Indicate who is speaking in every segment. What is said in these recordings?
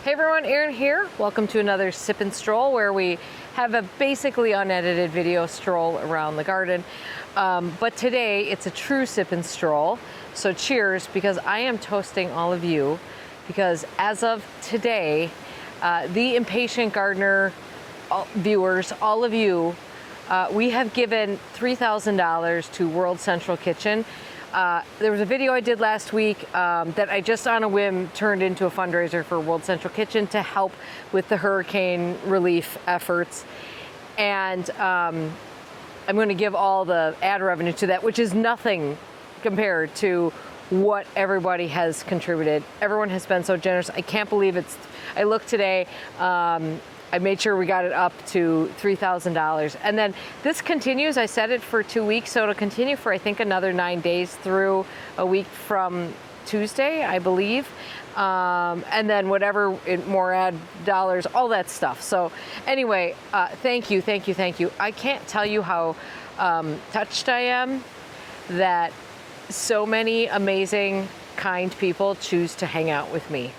Speaker 1: Hey everyone, Erin here. Welcome to another Sip and Stroll where we have a basically unedited video stroll around the garden. But today it's a true Sip and Stroll. So cheers, because I am toasting all of you, because as of today, the Impatient Gardener viewers, all of you, we have given $3,000 to World Central Kitchen. There was a video I did last week that I just on a whim turned into a fundraiser for World Central Kitchen to help with the hurricane relief efforts. And I'm going to give all the ad revenue to that, which is nothing compared to what everybody has contributed. Everyone has been so generous. I can't believe it's, I looked today, I made sure we got it up to $3,000. And then this continues. I set it for 2 weeks, so it'll continue for I think another 9 days through a week from Tuesday, I believe. And then whatever more ad dollars, all that stuff. So anyway, thank you, thank you, thank you. I can't tell you how touched I am that so many amazing, kind people choose to hang out with me.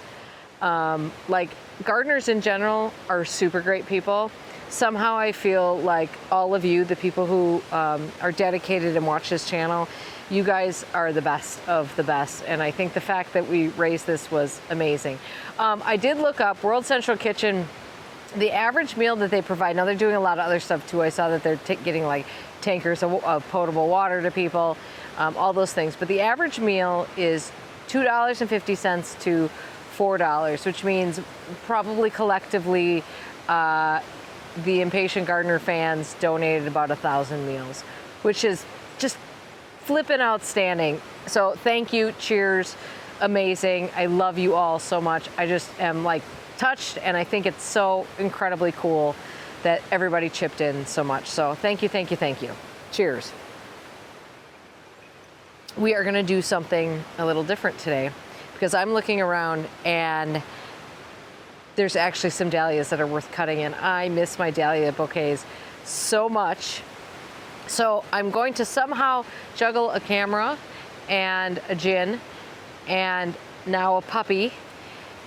Speaker 1: Like, gardeners in general are super great people. Somehow I feel like all of you, the people who are dedicated and watch this channel, you guys are the best of the best. And I think the fact that we raised this was amazing. I did look up World Central Kitchen, the average meal that they provide. Now they're doing a lot of other stuff too. I saw that they're getting like tankers of potable water to people, all those things. But the average meal is $2.50 to $4, which means probably collectively the Impatient Gardener fans donated about 1,000 meals, which is just flippin' outstanding. So thank you, cheers, amazing. I love you all so much. I just am like touched, and I think it's so incredibly cool that everybody chipped in so much. So thank you, thank you, thank you. Cheers. We are gonna do something a little different today, because I'm looking around and there's actually some dahlias that are worth cutting, and I miss my dahlia bouquets so much. So I'm going to somehow juggle a camera and a gin and now a puppy,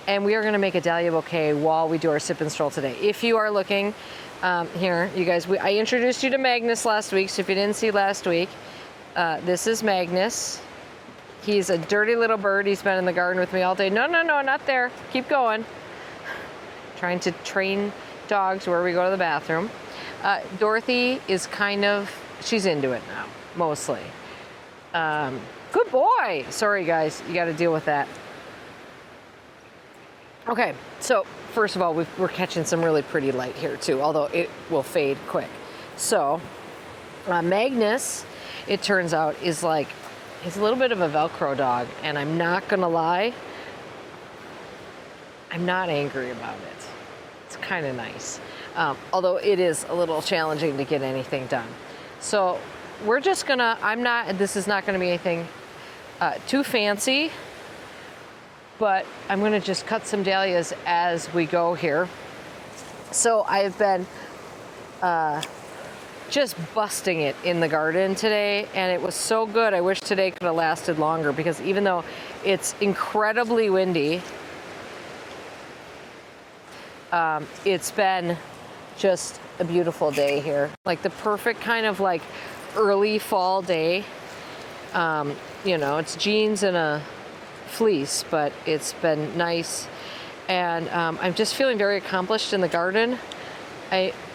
Speaker 1: and we are gonna make a dahlia bouquet while we do our Sip and Stroll today. If you are looking, here, you guys, I introduced you to Magnus last week, so if you didn't see last week, this is Magnus. He's a dirty little bird. He's been in the garden with me all day. No, no, no, not there. Keep going. Trying to train dogs where we go to the bathroom. Dorothy is kind of, she's into it now, mostly. Good boy. Sorry, guys. You got to deal with that. Okay, so first of all, we're catching some really pretty light here, too, although it will fade quick. So Magnus, it turns out, is like, he's a little bit of a Velcro dog, and I'm not gonna lie, I'm not angry about it. It's kind of nice, although it is a little challenging to get anything done. So we're just gonna, this is not gonna be anything too fancy, but I'm gonna just cut some dahlias as we go here. So I've been just busting it in the garden today, and it was so good. I wish today could have lasted longer, because even though it's incredibly windy, it's been just a beautiful day here. Like the perfect kind of like early fall day. You know, it's jeans and a fleece, but it's been nice. And I'm just feeling very accomplished in the garden.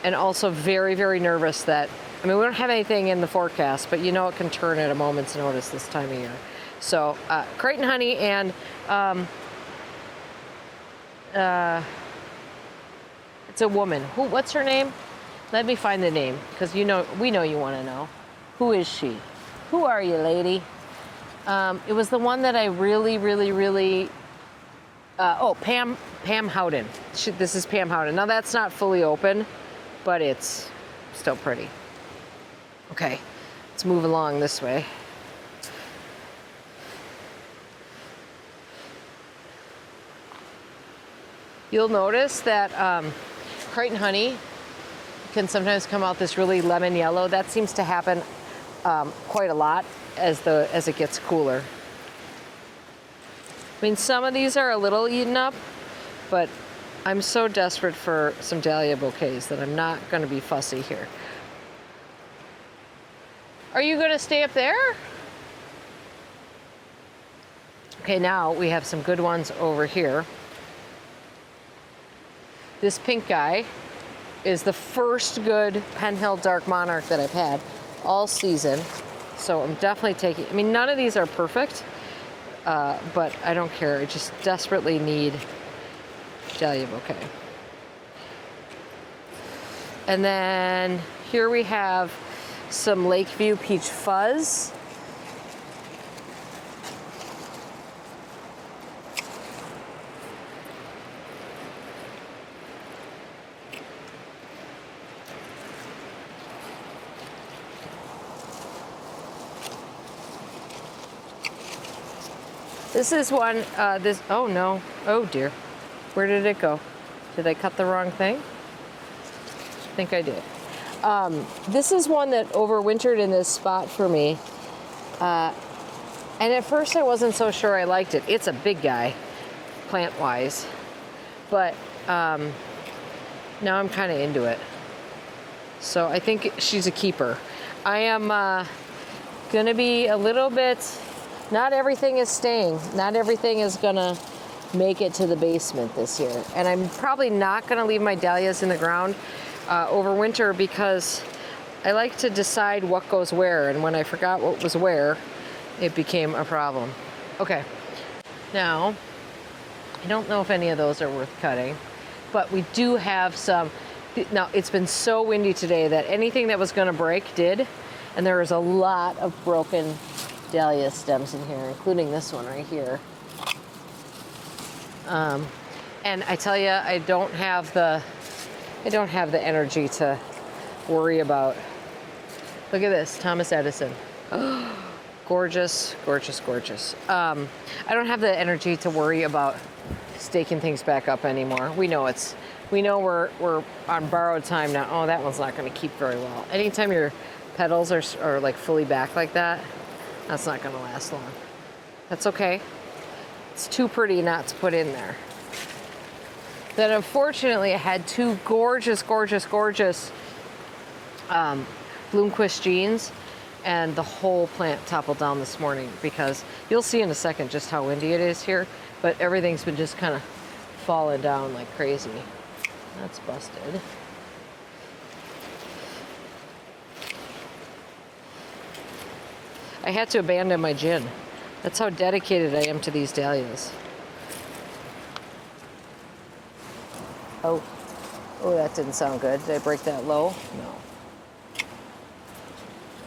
Speaker 1: And also very, very nervous that, I mean, we don't have anything in the forecast, but you know it can turn at a moment's notice this time of year. So Creighton honey and it's a woman. What's her name? Let me find the name, because we know you want to know. Who is she? Who are you, lady? It was the one that I really, really, really, Pam Howden. This is Pam Howden. Now that's not fully open, but it's still pretty. Okay, let's move along this way. You'll notice that Creighton honey can sometimes come out this really lemon yellow. That seems to happen quite a lot as it gets cooler. I mean, some of these are a little eaten up, but I'm so desperate for some dahlia bouquets that I'm not going to be fussy here. Are you going to stay up there? Okay, now we have some good ones over here. This pink guy is the first good Penhill Dark Monarch that I've had all season. So I'm definitely taking, I mean, none of these are perfect, but I don't care. I just desperately need dahlia bouquet. And then here we have some Lakeview Peach Fuzz. This is one, oh no, oh dear. Where did it go? Did I cut the wrong thing? I think I did. This is one that overwintered in this spot for me. And at first I wasn't so sure I liked it. It's a big guy, plant-wise. But now I'm kind of into it. So I think she's a keeper. I am gonna be a little bit, not everything is staying. Not everything is gonna make it to the basement this year. And I'm probably not gonna leave my dahlias in the ground over winter because I like to decide what goes where. And when I forgot what was where, it became a problem. Okay, now, I don't know if any of those are worth cutting, but we do have some. Now, it's been so windy today that anything that was gonna break did. And there is a lot of broken dahlia stems in here, including this one right here. And I tell you, I don't have the energy to worry about. Look at this, Thomas Edison. Gorgeous, gorgeous, gorgeous. I don't have the energy to worry about staking things back up anymore. We know we're on borrowed time now. Oh, that one's not going to keep very well. Anytime your petals are like fully back like that, that's not going to last long. That's okay. It's too pretty not to put in there. Then unfortunately I had two gorgeous, gorgeous, gorgeous Bloomquist jeans, and the whole plant toppled down this morning because you'll see in a second just how windy it is here, but everything's been just kind of falling down like crazy. That's busted. I had to abandon my gin. That's how dedicated I am to these dahlias. Oh, that didn't sound good. Did I break that low? No.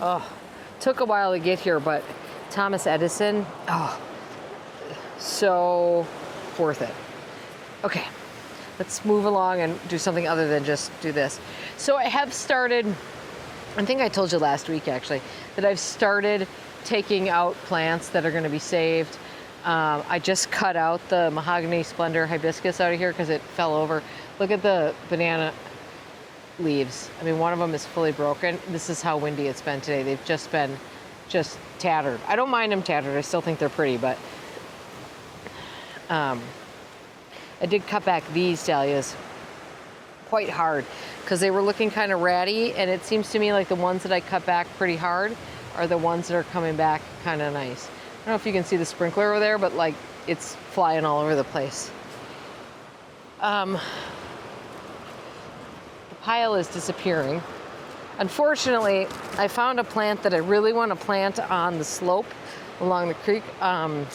Speaker 1: Oh, took a while to get here, but Thomas Edison, oh, so worth it. Okay, let's move along and do something other than just do this. So I have started, I think I told you last week actually, that I've started taking out plants that are going to be saved. I just cut out the Mahogany Splendor hibiscus out of here because it fell over. Look at the banana leaves. I mean, one of them is fully broken. This is how windy it's been today. They've just been tattered. I don't mind them tattered. I still think they're pretty, but I did cut back these dahlias quite hard because they were looking kind of ratty, and it seems to me like the ones that I cut back pretty hard are the ones that are coming back kind of nice. I don't know if you can see the sprinkler over there, but like it's flying all over the place. The pile is disappearing. Unfortunately, I found a plant that I really want to plant on the slope along the creek, an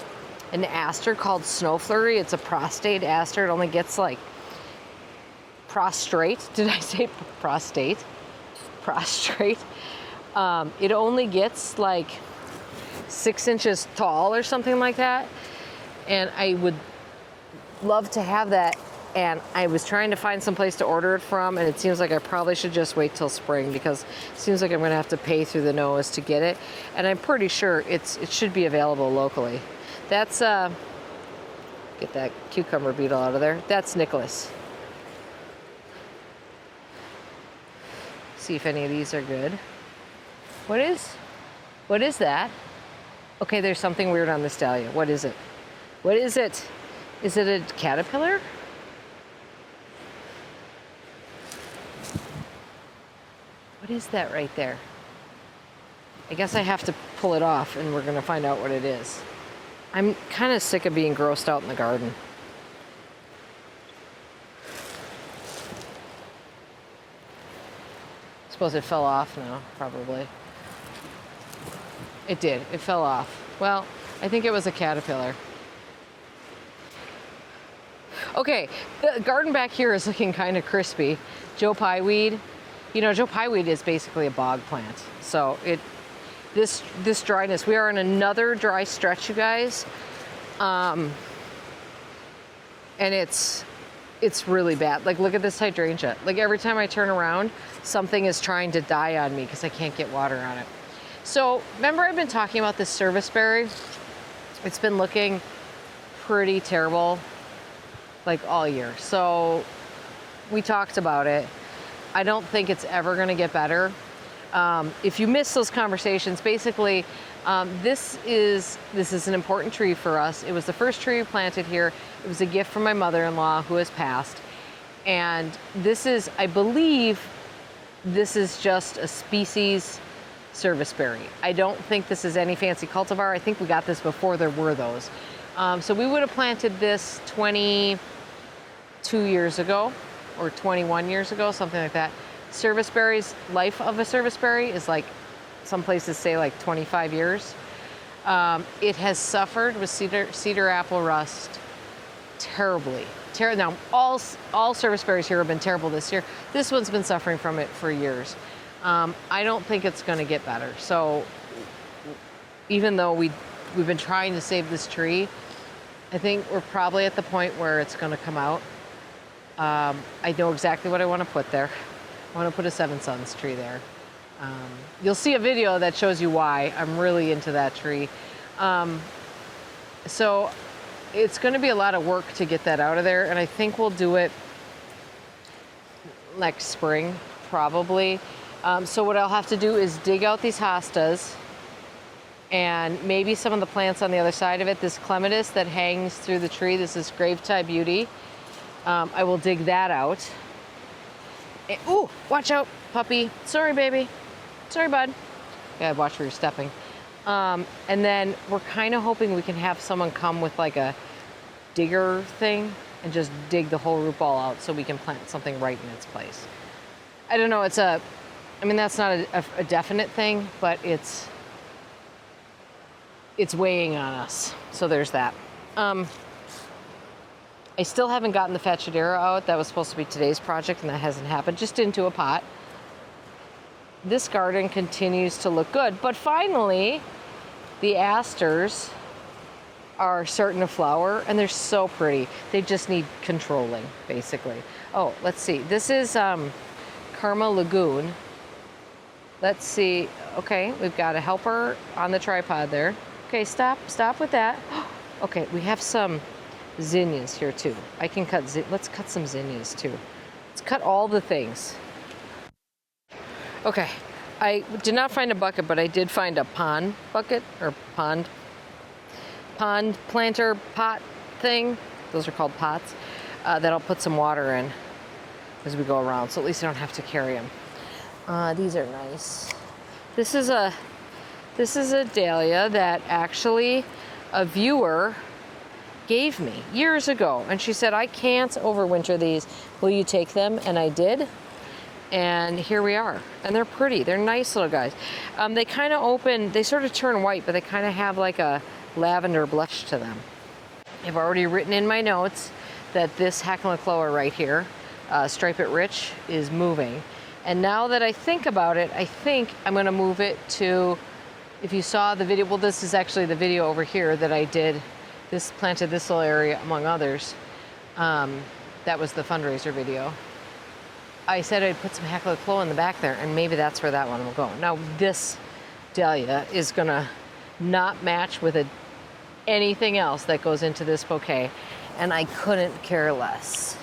Speaker 1: aster called Snow Flurry. It's a prostate aster. It only gets like prostrate. Did I say prostate? Prostrate. It only gets like 6 inches tall or something like that. And I would love to have that. And I was trying to find some place to order it from, and it seems like I probably should just wait till spring because it seems like I'm going to have to pay through the nose to get it. And I'm pretty sure it should be available locally. That's, get that cucumber beetle out of there. That's Nicholas. See if any of these are good. What is that? Okay, there's something weird on this dahlia. What is it? What is it? Is it a caterpillar? What is that right there? I guess I have to pull it off and we're gonna find out what it is. I'm kind of sick of being grossed out in the garden. Suppose it fell off now, probably. It did, it fell off. Well, I think it was a caterpillar. Okay, the garden back here is looking kind of crispy. Joe Pye weed, you know, Joe Pye weed is basically a bog plant. So this dryness, we are in another dry stretch, you guys. And it's really bad. Like, look at this hydrangea. Like, every time I turn around, something is trying to die on me because I can't get water on it. So, remember I've been talking about this serviceberry? It's been looking pretty terrible, like, all year. So, we talked about it. I don't think it's ever gonna get better. If you miss those conversations, basically, this is an important tree for us. It was the first tree we planted here. It was a gift from my mother-in-law who has passed. And this is, I believe, this is just a species serviceberry. I don't think this is any fancy cultivar. I think we got this before there were those. So we would have planted this 22 years ago or 21 years ago, something like that. Serviceberries, life of a serviceberry is like, some places say like 25 years. It has suffered with cedar apple rust terribly. Now, all serviceberries here have been terrible this year. This one's been suffering from it for years. I don't think it's gonna get better. So even though we've been trying to save this tree, I think we're probably at the point where it's gonna come out. I know exactly what I wanna put there. I wanna put a Seven Sons tree there. You'll see a video that shows you why I'm really into that tree. So it's gonna be a lot of work to get that out of there, and I think we'll do it next spring, probably. So what I'll have to do is dig out these hostas and maybe some of the plants on the other side of it. This clematis that hangs through the tree, this is Graveti Beauty. I will dig that out. Ooh, watch out, puppy. Sorry, baby. Sorry, bud. Yeah, watch where you're stepping. And then we're kind of hoping we can have someone come with like a digger thing and just dig the whole root ball out so we can plant something right in its place. I don't know, I mean, that's not a definite thing, but it's weighing on us. So there's that. I still haven't gotten the Fachadera out. That was supposed to be today's project and that hasn't happened, just into a pot. This garden continues to look good, but finally the asters are starting to flower and they're so pretty. They just need controlling, basically. Oh, let's see. This is Karma Lagoon. Let's see. Okay, we've got a helper on the tripod there. Okay, stop with that. Okay, we have some zinnias here too. I can let's cut some zinnias too. Let's cut all the things. Okay, I did not find a bucket, but I did find a pond bucket or pond planter pot thing. Those are called pots that I'll put some water in as we go around. So at least I don't have to carry them. These are nice. This is a dahlia that actually a viewer gave me years ago, and she said, I can't overwinter these. Will you take them? And I did. And here we are. And they're pretty. They're nice little guys. They kind of open, they sort of turn white, but they kind of have like a lavender blush to them. I've already written in my notes that this Hackenlacloa right here, Stripe It Rich, is moving. And now that I think about it, I think I'm gonna move it to, if you saw the video, well, this is actually the video over here that I did, planted this little area among others. That was the fundraiser video. I said I'd put some Hackenlacloa in the back there, and maybe that's where that one will go. Now this dahlia is gonna not match with anything else that goes into this bouquet, and I couldn't care less.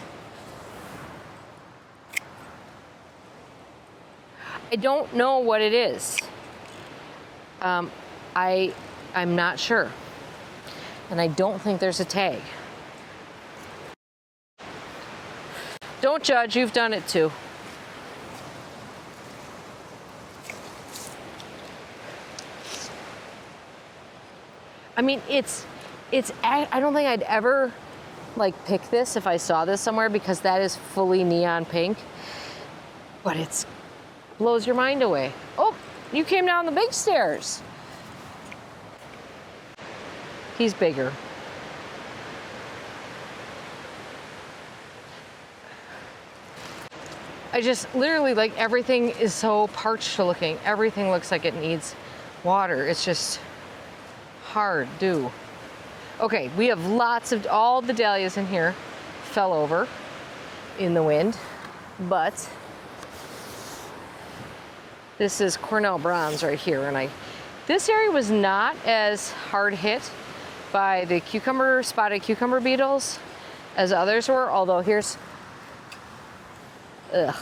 Speaker 1: I don't know what it is. I'm not sure. And I don't think there's a tag. Don't judge, you've done it too. I mean, I don't think I'd ever like pick this if I saw this somewhere, because that is fully neon pink, but it's blows your mind away. Oh, you came down the big stairs. He's bigger. I just literally, like, everything is so parched looking. Everything looks like it needs water. It's just hard do. Okay, we have lots of, all the dahlias in here fell over in the wind, but this is Cornell bronze right here, and this area was not as hard hit by the spotted cucumber beetles as others were, although here's, ugh.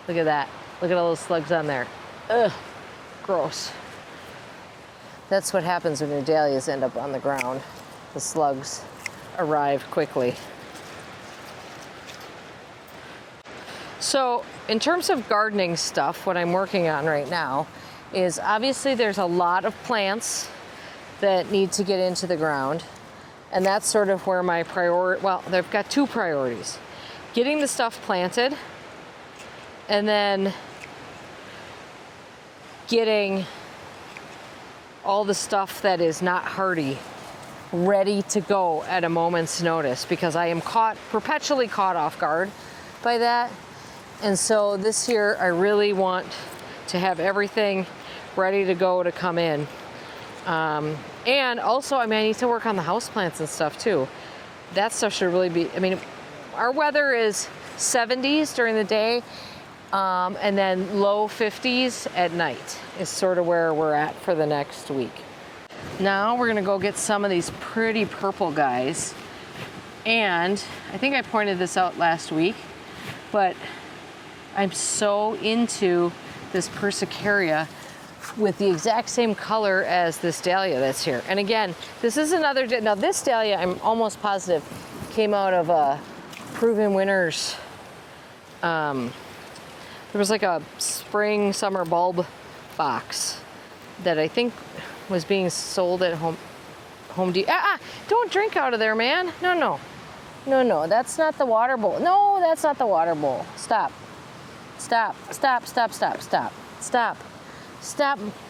Speaker 1: Look at that. Look at all those slugs on there. Ugh, gross. That's what happens when your dahlias end up on the ground. The slugs arrive quickly. So in terms of gardening stuff, what I'm working on right now is, obviously there's a lot of plants that need to get into the ground. And that's sort of where my well, they've got two priorities. Getting the stuff planted, and then getting all the stuff that is not hardy ready to go at a moment's notice, because I am perpetually caught off guard by that. And so this year I really want to have everything ready to go to come in. And also, I mean, I need to work on the houseplants and stuff too. That stuff should really be, I mean, our weather is 70s during the day, and then low 50s at night is sort of where we're at for the next week. Now we're gonna go get some of these pretty purple guys. And I think I pointed this out last week, but I'm so into this persicaria with the exact same color as this dahlia that's here. And again, this is another, now this dahlia, I'm almost positive, came out of a Proven Winners. There was like a spring, summer bulb box that I think was being sold at Home Depot. Don't drink out of there, man. No, that's not the water bowl. No, that's not the water bowl. Stop.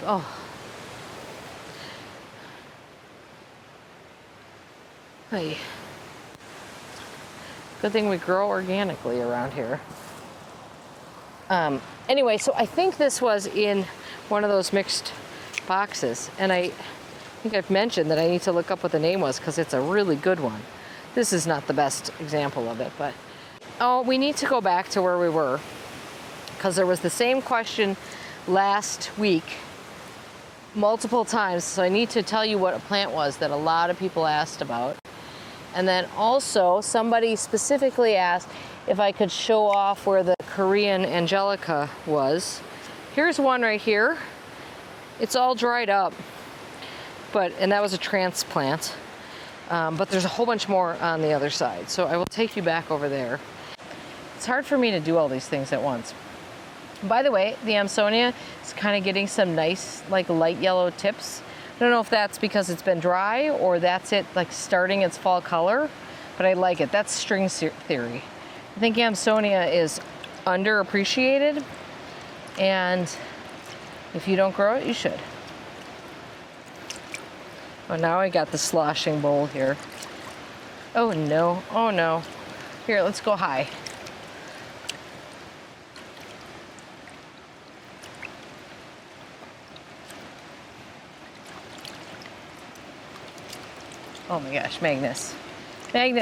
Speaker 1: Oh. Hey. Good thing we grow organically around here. Anyway, so I think this was in one of those mixed boxes, and I think I've mentioned that I need to look up what the name was, because it's a really good one. This is not the best example of it, but we need to go back to where we were, because there was the same question last week multiple times. So I need to tell you what a plant was that a lot of people asked about. And then also somebody specifically asked if I could show off where the Korean Angelica was. Here's one right here. It's all dried up, and that was a transplant. But there's a whole bunch more on the other side. So I will take you back over there. It's hard for me to do all these things at once. By the way, the Amsonia is kind of getting some nice, like, light yellow tips. I don't know if that's because it's been dry or that's it, like, starting its fall color, but I like it. That's string theory. I think Amsonia is underappreciated, and if you don't grow it, you should. Oh, now I got the sloshing bowl here. Oh no. Here, let's go high. Oh my gosh, Magnus,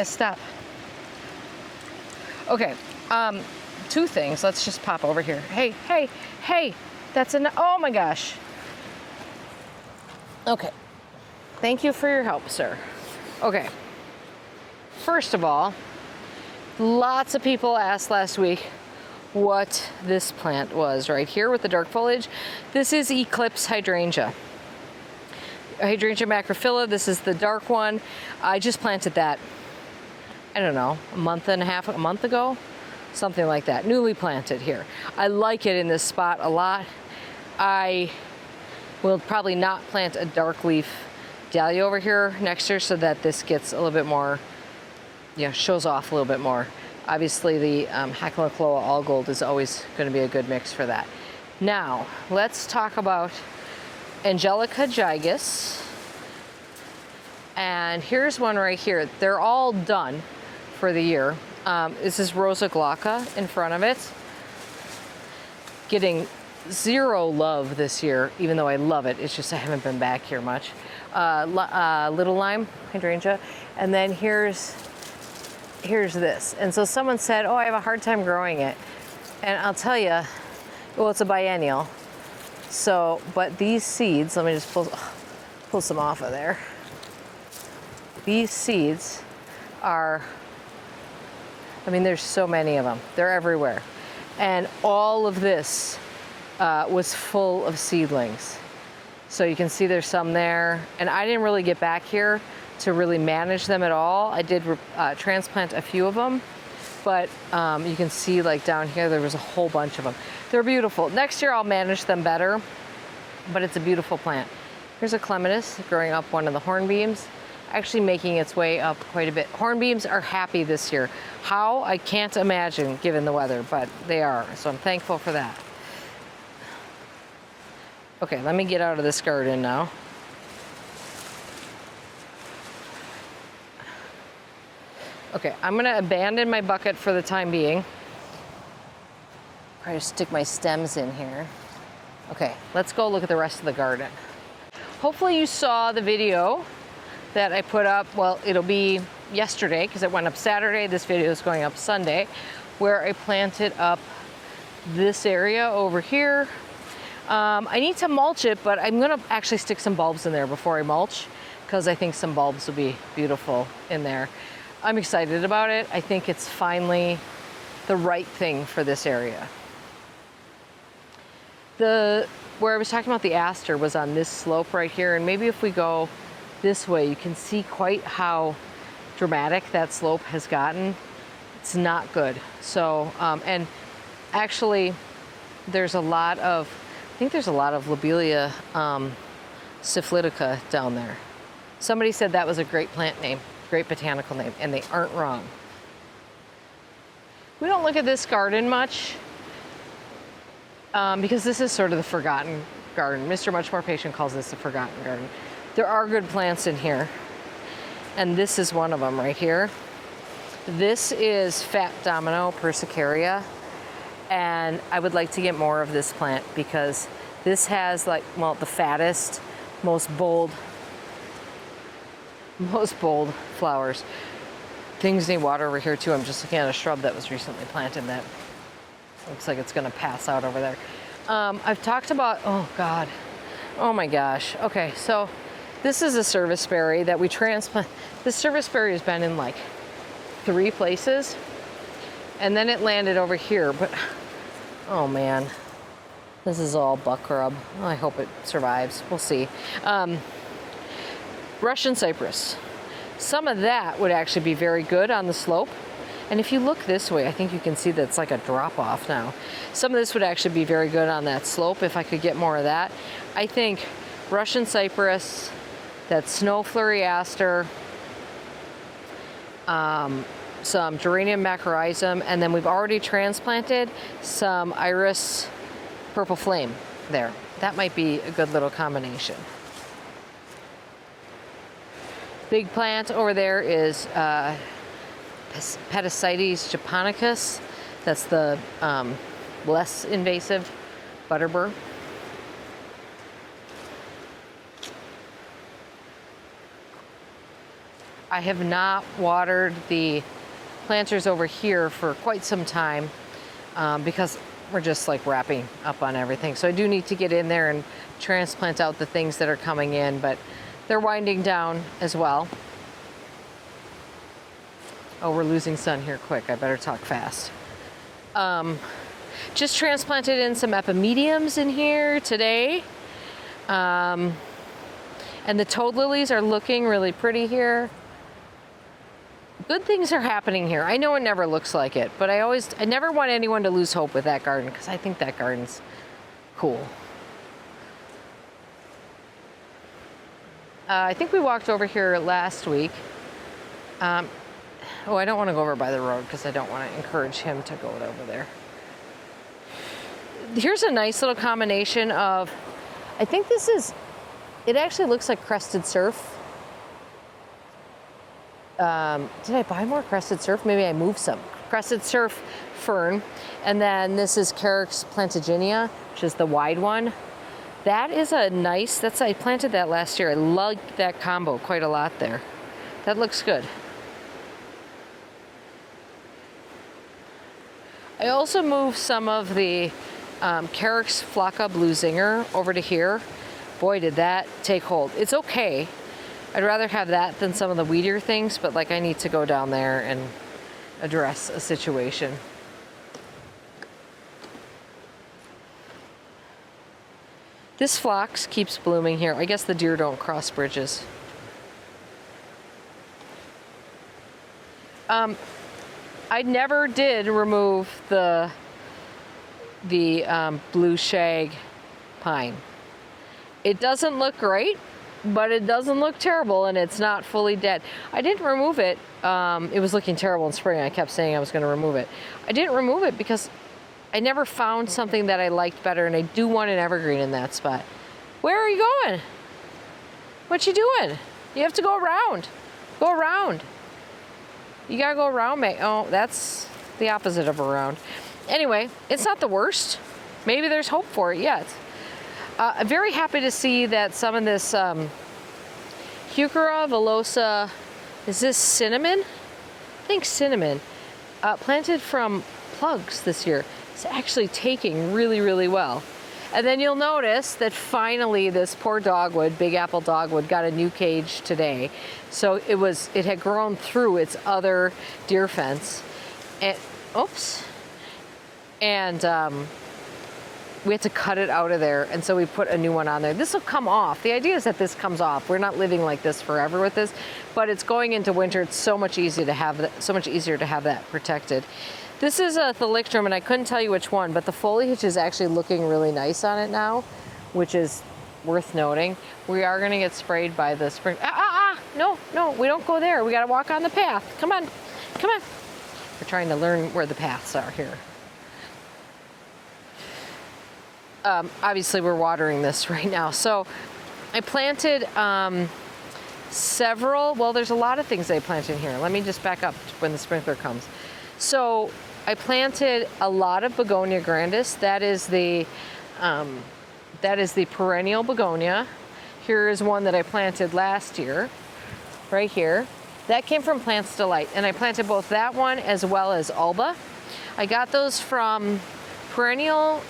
Speaker 1: stop. Okay, two things. Let's just pop over here. Hey, that's enough. Oh my gosh. Okay, thank you for your help, sir. Okay, first of all, lots of people asked last week what this plant was right here with the dark foliage. This is Eclipse hydrangea. Hydrangea macrophylla, this is the dark one. I just planted that, I don't know, a month ago, something like that, newly planted here. I like it in this spot a lot. I We'll probably not plant a dark leaf dahlia over here next year so that this gets a little bit more, shows off a little bit more. Obviously the Hacklacloa all gold is always going to be a good mix for that. Now, let's talk about Angelica gigas. And here's one right here. They're all done for the year. This is Rosa glauca in front of it. Getting zero love this year, even though I love it. It's just I haven't been back here much. Little lime hydrangea. And then here's this. And so someone said, oh, I have a hard time growing it. And I'll tell you, well, it's a biennial. So, but these seeds, let me just pull some off of there. These seeds are, I mean, there's so many of them. They're everywhere. And all of this was full of seedlings. So you can see there's some there. And I didn't really get back here to really manage them at all. I did transplant a few of them, but you can see like down here, there was a whole bunch of them. They're beautiful. Next year I'll manage them better, but it's a beautiful plant. Here's a clematis growing up one of the hornbeams, actually making its way up quite a bit. Hornbeams are happy this year. How? I can't imagine given the weather, but they are. So I'm thankful for that. Okay, let me get out of this garden now. Okay, I'm gonna abandon my bucket for the time being. Try to stick my stems in here. Okay, let's go look at the rest of the garden. Hopefully you saw the video that I put up. Well, it'll be yesterday because it went up Saturday. This video is going up Sunday, where I planted up this area over here. I need to mulch it, but I'm gonna actually stick some bulbs in there before I mulch because I think some bulbs will be beautiful in there. I'm excited about it. I think it's finally the right thing for this area. Where I was talking about the aster was on this slope right here, and maybe if we go this way, you can see quite how dramatic that slope has gotten. It's not good. So, and actually there's a lot of, I think there's a lot of Lobelia syphilitica down there. Somebody said that was a great plant name, great botanical name, and they aren't wrong. We don't look at this garden much because this is sort of the forgotten garden. Mr. Much More Patient calls this the forgotten garden. There are good plants in here, and this is one of them right here. This is Fat Domino Persicaria, and I would like to get more of this plant because this has like, well, the fattest, most bold flowers. Things need water over here too. I'm just looking at a shrub that was recently planted that looks like it's gonna pass out over there. I've talked about, oh God, oh my gosh. Okay, so this is a serviceberry that we transplant. This serviceberry has been in like 3 places, and then it landed over here, but oh man, this is all buck rub. I hope it survives. We'll see. Russian cypress. Some of that would actually be very good on the slope. And if you look this way, I think you can see that it's like a drop off now. Some of this would actually be very good on that slope if I could get more of that. I think Russian cypress, that snow flurry aster, some geranium macrorrhizum, and then we've already transplanted some iris purple flame there. That might be a good little combination. Big plant over there is Petasites japonicus. That's the less invasive butterbur. I have not watered the planters over here for quite some time because we're just like wrapping up on everything. So I do need to get in there and transplant out the things that are coming in, but they're winding down as well. Oh, we're losing sun here quick. I better talk fast. Just transplanted in some epimediums in here today. And the toad lilies are looking really pretty here. Good things are happening here. I know it never looks like it, but I never want anyone to lose hope with that garden because I think that garden's cool. I think we walked over here last week. Oh, I don't want to go over by the road because I don't want to encourage him to go over there. Here's a nice little combination of, I think this is, it actually looks like crested surf. Did I buy more crested surf? Maybe I moved some. Crested surf fern. And then this is Carex plantaginia, which is the wide one. That is a nice, I planted that last year. I liked that combo quite a lot there. That looks good. I also moved some of the Carex Flocka Blue Zinger over to here. Boy, did that take hold. It's okay. I'd rather have that than some of the weedier things, but like I need to go down there and address a situation. This phlox keeps blooming here. I guess the deer don't cross bridges. I never did remove the blue shag pine. It doesn't look great, but it doesn't look terrible, and it's not fully dead. I didn't remove it. It was looking terrible in spring. I kept saying I was going to remove it. I didn't remove it because I never found something that I liked better, and I do want an evergreen in that spot. Where are you going? What you doing? You have to go around. Go around. You gotta go around, mate. Oh, that's the opposite of around. Anyway, it's not the worst. Maybe there's hope for it yet. I'm very happy to see that some of this Heuchera villosa, is this cinnamon? I think cinnamon, planted from plugs this year. It's actually taking really, really well. And then you'll notice that finally this poor dogwood, Big Apple dogwood, got a new cage today. So it had grown through its other deer fence. And, oops. And we had to cut it out of there, and so we put a new one on there. This will come off. The idea is that this comes off. We're not living like this forever with this, but it's going into winter. It's so much easier to have that protected. This is a thalictrum, and I couldn't tell you which one, but the foliage is actually looking really nice on it now, which is worth noting. We are going to get sprayed by the spring. No, we don't go there. We got to walk on the path. Come on. We're trying to learn where the paths are here. Obviously, we're watering this right now. So I planted several, well, there's a lot of things I planted here. Let me just back up when the sprinkler comes. So I planted a lot of begonia grandis. That is the perennial begonia. Here is one that I planted last year, right here. That came from Plants Delight, and I planted both that one as well as Alba. I got those from Perennial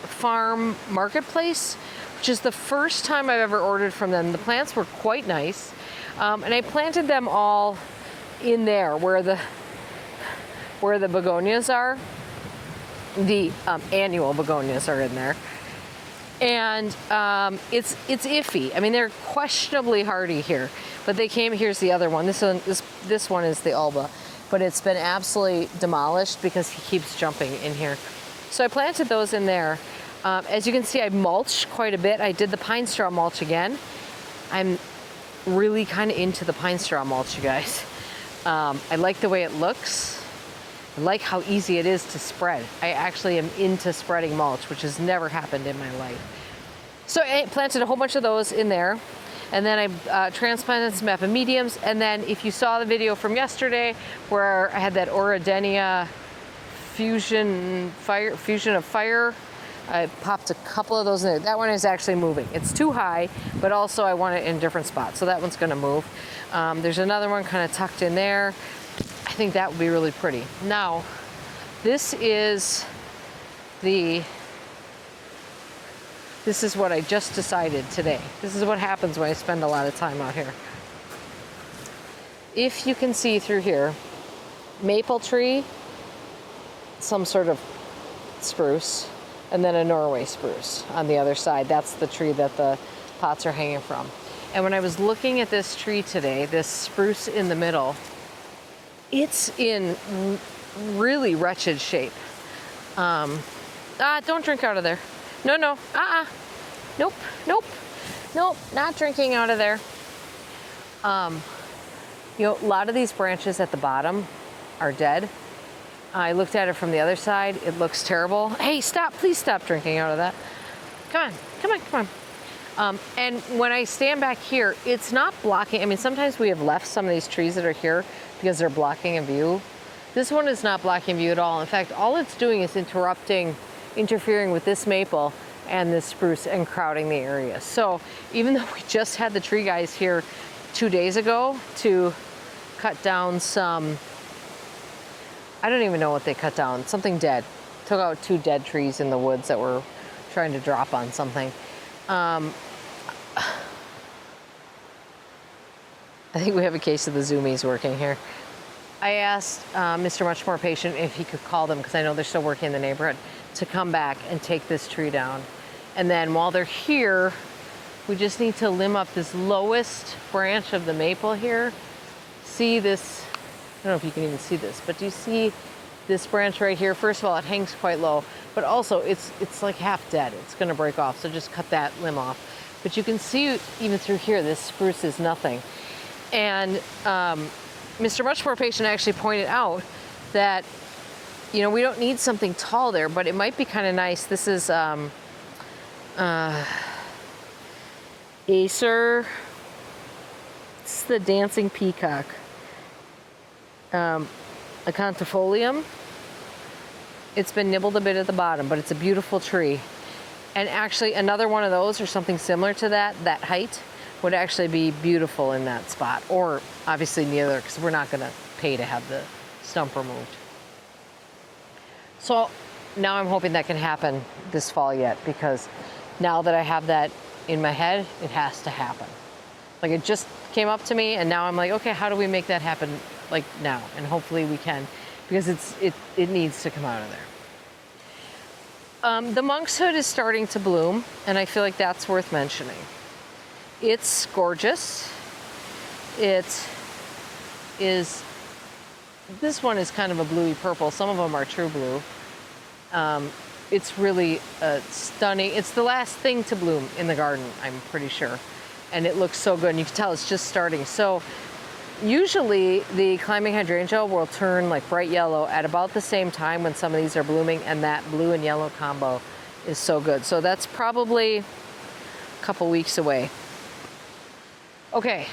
Speaker 1: Farm Marketplace, which is the first time I've ever ordered from them. The plants were quite nice, and I planted them all in there where the begonias are. The annual begonias are in there, and it's iffy. I mean, they're questionably hardy here, but they came. Here's the other one. This one is the Alba, but it's been absolutely demolished because he keeps jumping in here. So I planted those in there. As you can see, I mulched quite a bit. I did the pine straw mulch again. I'm really kind of into the pine straw mulch, you guys. I like the way it looks. I like how easy it is to spread. I actually am into spreading mulch, which has never happened in my life. So I planted a whole bunch of those in there. And then I transplanted some epimediums. And then if you saw the video from yesterday where I had that Oradenia fusion of fire, I popped a couple of those in there. That one is actually moving. It's too high, but also I want it in a different spot. So that one's gonna move. There's another one kind of tucked in there. I think that would be really pretty. Now, this is what I just decided today. This is what happens when I spend a lot of time out here. If you can see through here, maple tree, some sort of spruce, and then a Norway spruce on the other side. That's the tree that the pots are hanging from. And when I was looking at this tree today, this spruce in the middle, it's in really wretched shape. Don't drink out of there. No, nope, not drinking out of there. You know, a lot of these branches at the bottom are dead. I looked at it from the other side. It looks terrible. Hey, stop, please stop drinking out of that. Come on, come on, come on. And when I stand back here, it's not blocking. I mean, sometimes we have left some of these trees that are here because they're blocking a view. This one is not blocking view at all. In fact, all it's doing is interfering with this maple and this spruce and crowding the area. So even though we just had the tree guys here 2 days ago to cut down some, I don't even know what they cut down, something dead. Took out 2 dead trees in the woods that were trying to drop on something. I think we have a case of the zoomies working here. I asked Mr. Much More Patient if he could call them, because I know they're still working in the neighborhood, to come back and take this tree down. And then while they're here, we just need to limb up this lowest branch of the maple here. See this, I don't know if you can even see this, but do you see this branch right here? First of all, it hangs quite low, but also it's like half dead. It's gonna break off, so just cut that limb off. But you can see even through here, this spruce is nothing. And Mr. Much More Patient actually pointed out that, you know, we don't need something tall there, but it might be kind of nice. This is Acer, it's the dancing peacock, acanthifolium. It's been nibbled a bit at the bottom, but it's a beautiful tree. And actually another one of those or something similar to that height would actually be beautiful in that spot, or obviously neither, because we're not gonna pay to have the stump removed. So now I'm hoping that can happen this fall yet, because now that I have that in my head, it has to happen. Like, it just came up to me, and now I'm like, okay, how do we make that happen like now? And hopefully we can, because it needs to come out of there. The monkshood is starting to bloom, and I feel like that's worth mentioning. It's gorgeous. It is, this one is kind of a bluey purple. Some of them are true blue. It's really stunning. It's the last thing to bloom in the garden, I'm pretty sure. And it looks so good, and you can tell it's just starting. So usually the climbing hydrangea will turn like bright yellow at about the same time when some of these are blooming, and that blue and yellow combo is so good. So that's probably a couple weeks away. Okay,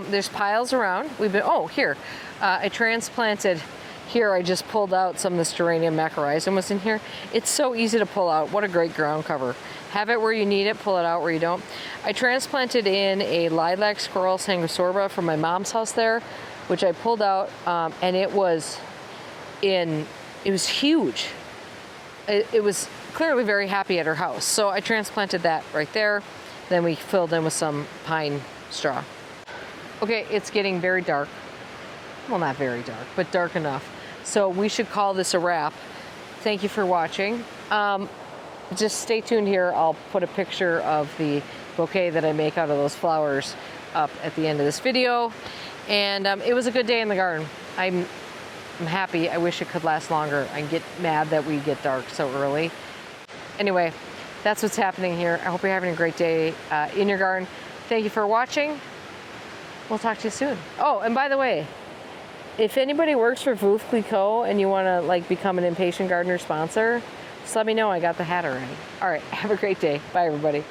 Speaker 1: there's piles around. We've been, oh, here, I transplanted. Here I just pulled out some of this geranium macrorrhizum was in here. It's so easy to pull out. What a great ground cover. Have it where you need it, pull it out where you don't. I transplanted in a lilac squirrel sanguisorba from my mom's house there, which I pulled out, and it was huge. It was clearly very happy at her house. So I transplanted that right there. Then we filled in with some pine straw. Okay, it's getting very dark. Well, not very dark, but dark enough. So we should call this a wrap. Thank you for watching. Just stay tuned here. I'll put a picture of the bouquet that I make out of those flowers up at the end of this video. And it was a good day in the garden. I'm happy. I wish it could last longer. I get mad that we get dark so early. Anyway, that's what's happening here. I hope you're having a great day in your garden. Thank you for watching. We'll talk to you soon. Oh, and by the way, if anybody works for Veuve Clicquot and you want to like become an Impatient Gardener sponsor, just let me know. I got the hat already. All right, have a great day. Bye, everybody.